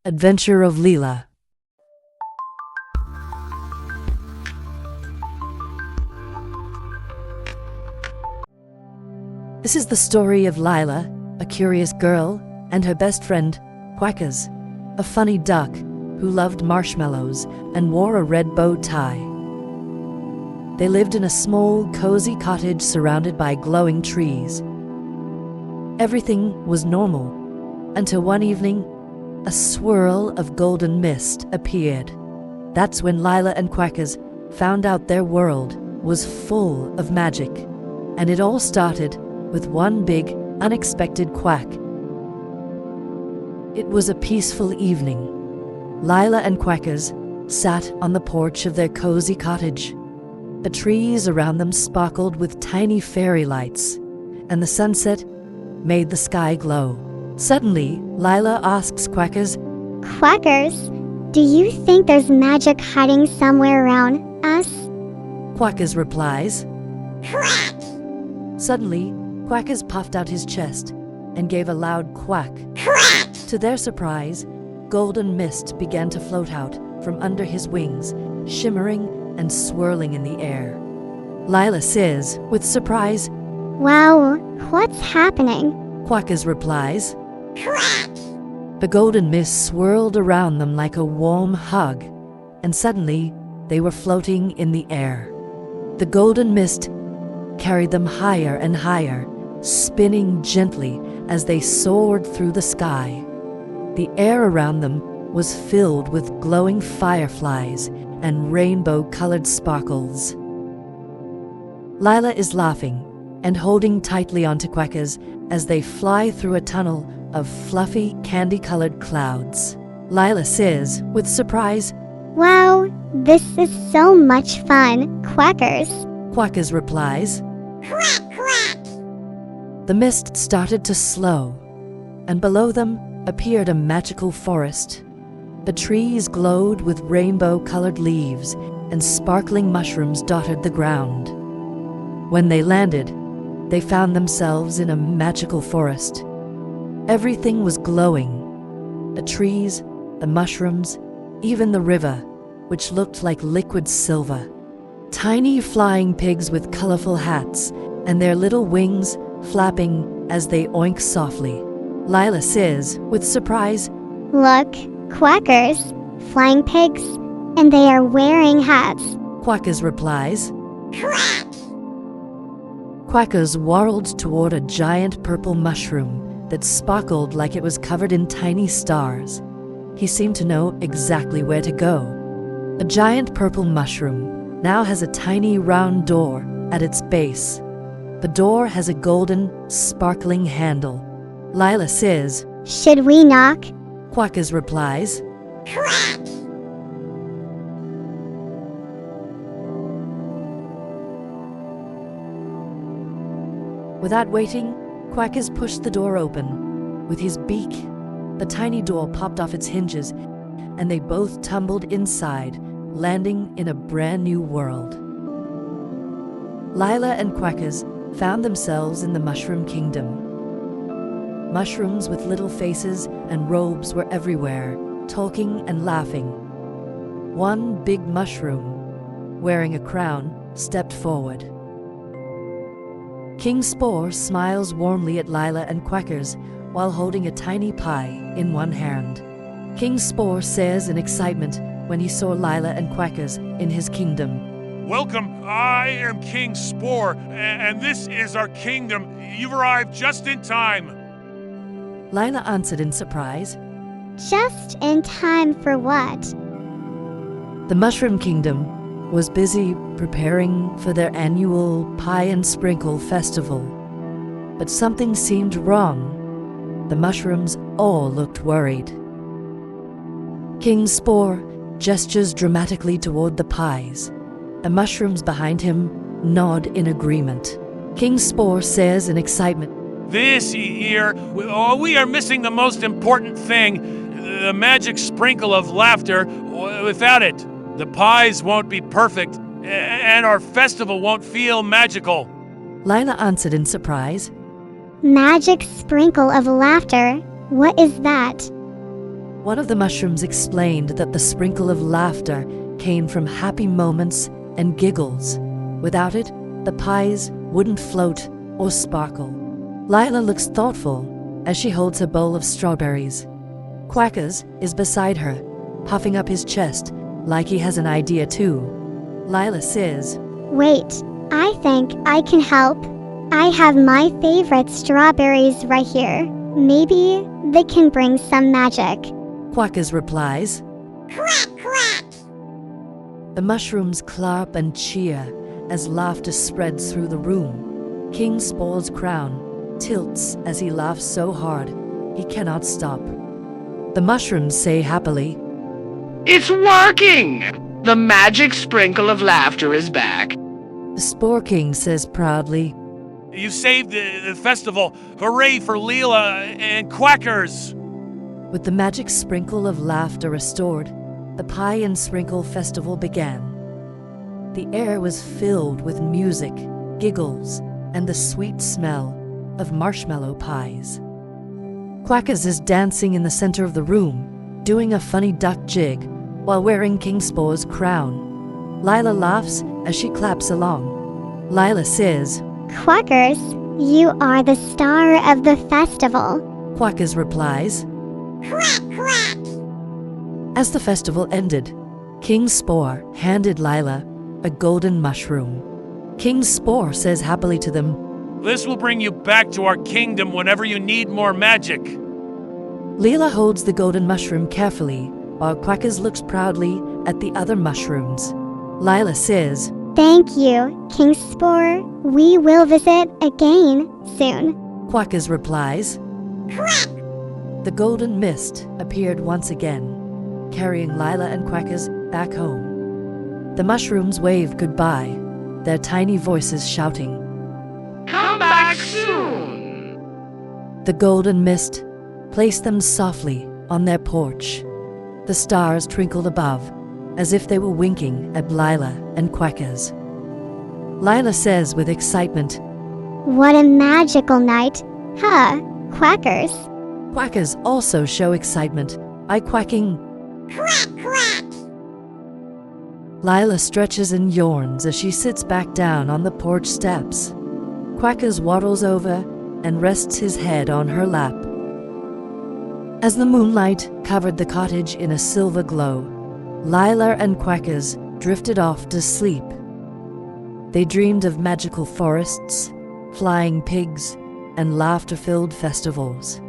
Adventure of Lila. This is the story of Lila, a curious girl, and her best friend, Quackers, a funny duck who loved marshmallows and wore a red bow tie. They lived in a small, cozy cottage surrounded by glowing trees. Everything was normal until one evening, a swirl of golden mist appeared. That's when Lila and Quackers found out their world was full of magic, and it all started with one big, unexpected quack. It was a peaceful evening. Lila and Quackers sat on the porch of their cozy cottage. The trees around them sparkled with tiny fairy lights, and the sunset made the sky glow. Suddenly, Lila asks Quackers, Quackers, do you think there's magic hiding somewhere around us? Quackers replies. Quack! Suddenly, Quackers puffed out his chest and gave a loud quack. Quack! To their surprise, golden mist began to float out from under his wings, shimmering and swirling in the air. Lila says, with surprise, Wow, what's happening? Quackers replies. Quack! The golden mist swirled around them like a warm hug, and suddenly they were floating in the air. The golden mist carried them higher and higher, spinning gently as they soared through the sky. The air around them was filled with glowing fireflies and rainbow-colored sparkles. Lila is laughing and holding tightly onto Quackers as they fly through a tunnel of fluffy, candy-colored clouds. Lila says, with surprise, Wow, this is so much fun, Quackers. Quackers replies. Quack, quack! The mist started to slow, and below them appeared a magical forest. The trees glowed with rainbow-colored leaves, and sparkling mushrooms dotted the ground. When they landed, they found themselves in a magical forest. Everything was glowing. The trees, the mushrooms, even the river, which looked like liquid silver. Tiny flying pigs with colorful hats and their little wings flapping as they oink softly. Lila says, with surprise, Look, Quackers, flying pigs, and they are wearing hats. Quackers replies. Quack! Quackers whirled toward a giant purple mushroom that sparkled like it was covered in tiny stars. He seemed to know exactly where to go. A giant purple mushroom now has a tiny round door at its base. The door has a golden, sparkling handle. Lila says, Should we knock? Quackers replies. Quack! Without waiting, Quackers pushed the door open. With his beak, the tiny door popped off its hinges, and they both tumbled inside, landing in a brand new world. Lila and Quackers found themselves in the Mushroom Kingdom. Mushrooms with little faces and robes were everywhere, talking and laughing. One big mushroom, wearing a crown, stepped forward. King Spore smiles warmly at Lila and Quackers while holding a tiny pie in one hand. King Spore says in excitement when he saw Lila and Quackers in his kingdom. Welcome, I am King Spore, and this is our kingdom. You've arrived just in time. Lila answered in surprise. Just in time for what? The Mushroom Kingdom was busy preparing for their annual Pie and Sprinkle festival. But something seemed wrong. The mushrooms all looked worried. King Spore gestures dramatically toward the pies. The mushrooms behind him nod in agreement. King Spore says in excitement, This year, we are missing the most important thing, the magic sprinkle of laughter. Without it, the pies won't be perfect, and our festival won't feel magical. Lila answered in surprise. Magic sprinkle of laughter? What is that? One of the mushrooms explained that the sprinkle of laughter came from happy moments and giggles. Without it, the pies wouldn't float or sparkle. Lila looks thoughtful as she holds a bowl of strawberries. Quackers is beside her, puffing up his chest like he has an idea too. Lila says, Wait, I think I can help. I have my favorite strawberries right here. Maybe they can bring some magic. Quackers replies. Quack, quack! The mushrooms clap and cheer as laughter spreads through the room. King Spore's crown tilts as he laughs so hard he cannot stop. The mushrooms say happily, It's working! The magic sprinkle of laughter is back. The Spore King says proudly, You saved the festival. Hooray for Lila and Quackers! With the magic sprinkle of laughter restored, the Pie and Sprinkle Festival began. The air was filled with music, giggles, and the sweet smell of marshmallow pies. Quackers is dancing in the center of the room, doing a funny duck jig while wearing King Spore's crown. Lila laughs as she claps along. Lila says, Quackers, you are the star of the festival. Quackers replies. Quack, quack! As the festival ended, King Spore handed Lila a golden mushroom. King Spore says happily to them, This will bring you back to our kingdom whenever you need more magic. Lila holds the golden mushroom carefully, while Quackers looks proudly at the other mushrooms. Lila says, Thank you, King Spore. We will visit again soon. Quackers replies. Quack! The golden mist appeared once again, carrying Lila and Quackers back home. The mushrooms waved goodbye, their tiny voices shouting. Come back soon! The golden mist placed them softly on their porch. The stars twinkled above, as if they were winking at Lila and Quackers. Lila says with excitement, What a magical night, huh, Quackers? Quackers also show excitement by quacking. Quack, quack! Lila stretches and yawns as she sits back down on the porch steps. Quackers waddles over and rests his head on her lap. As the moonlight covered the cottage in a silver glow, Lila and Quackers drifted off to sleep. They dreamed of magical forests, flying pigs, and laughter-filled festivals.